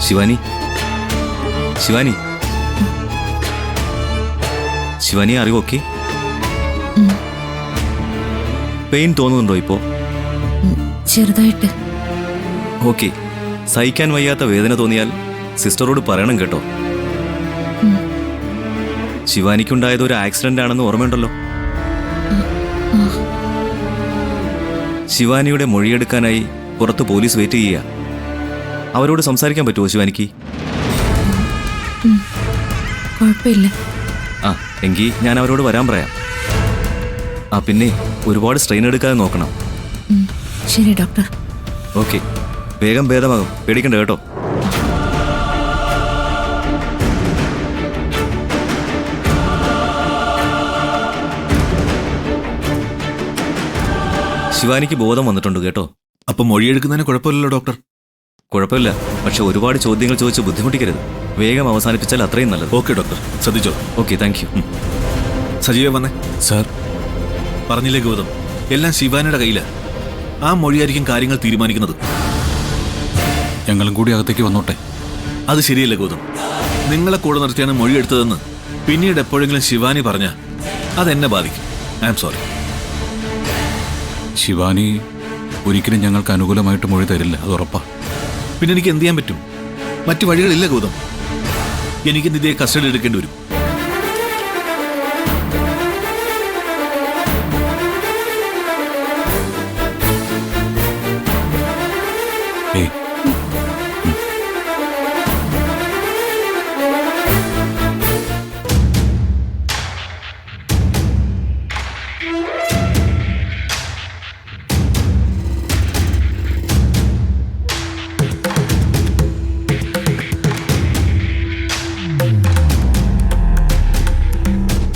ശിവാനി, ശിവാനി, ശിവാനി, അറിവ് okay? Pain തോന്നുന്നുണ്ടോ ഇപ്പോ? ചെറുതായിട്ട്. ഓക്കെ. സഹിക്കാൻ വയ്യാത്ത വേദന തോന്നിയാൽ സിസ്റ്ററോട് പറയണം കേട്ടോ. ശിവാനിക്കുണ്ടായത് ഒരു ആക്സിഡന്റ് ആണെന്ന് ഓർമ്മയുണ്ടല്ലോ. ശിവാനിയുടെ മൊഴിയെടുക്കാനായി പുറത്ത് പോലീസ് വെയിറ്റ് ചെയ്യുക. അവരോട് സംസാരിക്കാൻ പറ്റുമോ ശിവാനിക്ക്? കുഴപ്പമില്ല. ആ, എങ്കിൽ ഞാൻ അവരോട് വരാൻ പറയാം. ആ, പിന്നെ ഒരുപാട് സ്ട്രെയിൻ എടുക്കാതെ നോക്കണം. ശരി ഡോക്ടർ. ഓക്കെ, വേഗം ഭേദമാകും, പേടിക്കണ്ട കേട്ടോ. ശിവാനിക്ക് ബോധം വന്നിട്ടുണ്ട് കേട്ടോ. അപ്പൊ മൊഴിയെടുക്കുന്നതിന് കുഴപ്പമില്ലല്ലോ ഡോക്ടർ? കുഴപ്പമില്ല, പക്ഷെ ഒരുപാട് ചോദ്യങ്ങൾ ചോദിച്ച് ബുദ്ധിമുട്ടിക്കരുത്. വേഗം അവസാനിപ്പിച്ചാൽ അത്രയും നല്ലത്. ഓക്കെ ഡോക്ടർ, ശ്രദ്ധിച്ചോ. Okay, thank you. സജീവ വന്നേ. സാർ, പറഞ്ഞില്ലേ ഗൗതം, എല്ലാം ശിവാനിയുടെ കയ്യിലാണ്. ആ മൊഴിയായിരിക്കും കാര്യങ്ങൾ തീരുമാനിക്കുന്നത്. ഞങ്ങളും കൂടി അകത്തേക്ക് വന്നോട്ടെ. അത് ശരിയല്ല ഗൗതം. നിങ്ങളെ കൂടെ നിർത്തിയാണ് മൊഴിയെടുത്തതെന്ന് പിന്നീട് എപ്പോഴെങ്കിലും ശിവാനി പറഞ്ഞാൽ അതെന്നെ ബാധിക്കും. I am sorry. ശിവാനി ഒരിക്കലും ഞങ്ങൾക്ക് അനുകൂലമായിട്ട് മൊഴി തരില്ല, അത് ഉറപ്പാ. പിന്നെ എനിക്ക് എന്ത് ചെയ്യാൻ പറ്റും? മറ്റു വഴികളില്ല ഗൗതം. എനിക്ക് നിധിയെ കസ്റ്റഡി എടുക്കേണ്ടി വരും. ഏയ്,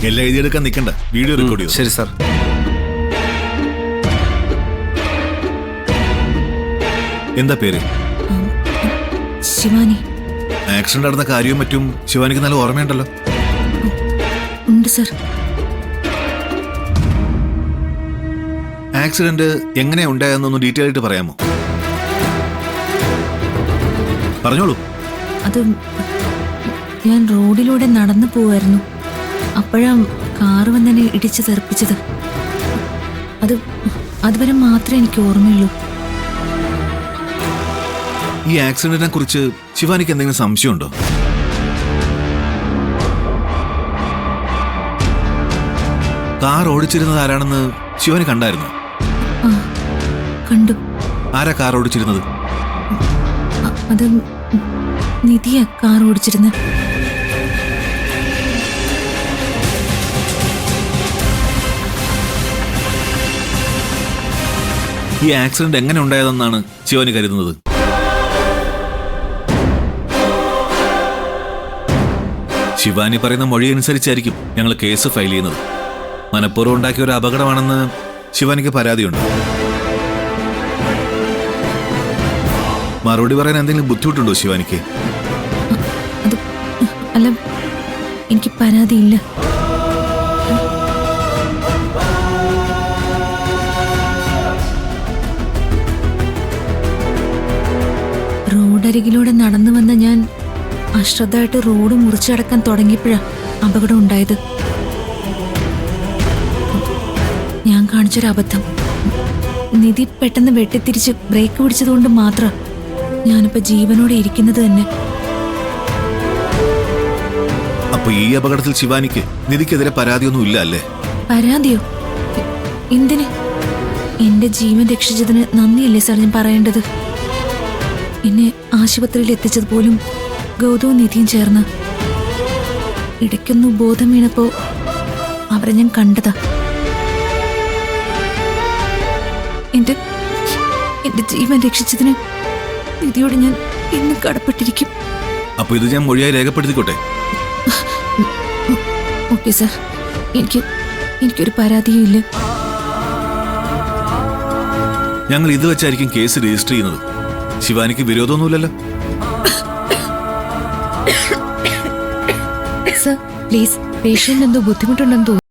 എല്ലാം എഴുതിയെടുക്കാൻ നിൽക്കണ്ട, വീഡിയോ റെക്കോർഡ് ചെയ്തു. ശരി സാർ. എന്താ പേര്? ശിവാനി. ആക്സിഡന്റ് നടന്ന കാര്യവും മറ്റും ശിവാനിക്ക് നല്ല ഓർമ്മയുണ്ടല്ലോ. ഉണ്ട് സർ. ആക്സിഡന്റ് എങ്ങനെയാ ഉണ്ടായെന്നൊന്ന് ഡീറ്റെയിൽ ആയിട്ട് പറയാമോ? പറഞ്ഞോളൂ. അത് ഞാൻ റോഡിലൂടെ നടന്നു പോവായിരുന്നു. അപ്പോഴാ കാറ് വന്നെന്നെ ഇടിച്ച് തെറിപ്പിച്ചത്. അതുവരെ മാത്രമേ എനിക്ക് ഓർമ്മയുള്ളൂ. ഈ ആക്സിഡന്റിനെ കുറിച്ച് ശിവാനിക്ക് എന്തെങ്കിലും സംശയമുണ്ടോ? കാർ ഓടിച്ചിരുന്നത് ആരാണെന്ന് ശിവാനി കണ്ടായിരുന്നു? ആ, കണ്ടു. ആരാ കാർ ഓടിച്ചിരുന്നത്? അത് നിധിയാ കാർ ഓടിച്ചിരുന്നത്. ഈ ആക്സിഡന്റ് എങ്ങനെ ഉണ്ടായതെന്നാണ് ശിവാനി കരുതുന്നത്? ശിവാനി പറയുന്ന മൊഴി അനുസരിച്ചായിരിക്കും ഞങ്ങൾ കേസ് ഫയൽ ചെയ്യുന്നത്. മനഃപൂർവ്വം ഉണ്ടാക്കിയ ഒരു അപകടമാണെന്ന് ശിവാനിക്ക് പരാതിയുണ്ട്. മറുപടി പറയാൻ എന്തെങ്കിലും ബുദ്ധിമുട്ടുണ്ടോ ശിവാനിക്ക്? അത് അല്ല, എനിക്ക് പരാതിയില്ല. റോഡരികിലൂടെ നടന്നു വന്ന ഞാൻ അശ്രദ്ധമായിട്ട് റോഡ് മുറിച്ചടക്കാൻ തുടങ്ങിയപ്പോഴാണ് അപകടം ഉണ്ടായത്. ഞാൻ കാണിച്ചൊരു അബദ്ധം. നിധി പെട്ടെന്ന് വെട്ടിത്തിരിച്ച് ബ്രേക്ക് പിടിച്ചതുകൊണ്ട് മാത്രം ഞാനിപ്പോ ജീവനോടെ ഇരിക്കുന്നത് തന്നെ. അപ്പൊ ഈ അപകടത്തിൽ ശിവാനിക്ക് നിധിക്കെതിരെ പരാതിയൊന്നും ഇല്ല അല്ലേ? പരാതിയോ? എന്തിന്? എന്റെ ജീവൻ രക്ഷിച്ചതിന് നന്ദിയല്ലേ സാർ ഞാൻ പറയേണ്ടത്? എന്നെ ആശുപത്രിയിൽ എത്തിച്ചത് പോലും ഗൗതവും നിധിയും ചേർന്ന്. ഇടയ്ക്കൊന്നു ബോധം വീണപ്പോ അവരെ ഞാൻ കണ്ടതാ. എന്റെ ജീവൻ രക്ഷിച്ചതിന് നിധിയോട് ഞാൻ ഇന്ന് കടപ്പെട്ടിരിക്കും. അപ്പൊ ഇത് ഞാൻ മൊഴിയായി രേഖപ്പെടുത്തിക്കോട്ടെ? Okay sir. എനിക്കൊരു പരാതിയും ഇല്ല. ഞങ്ങൾ ഇത് വെച്ചായിരിക്കും കേസ് രജിസ്റ്റർ ചെയ്യുന്നത്. ശിവാനിക്ക് വിരോധമൊന്നുമില്ലല്ലോ? സർ പ്ലീസ്, പേഷ്യന്റ് എന്തോ ബുദ്ധിമുട്ടുണ്ടെന്ന് തോന്നുന്നു.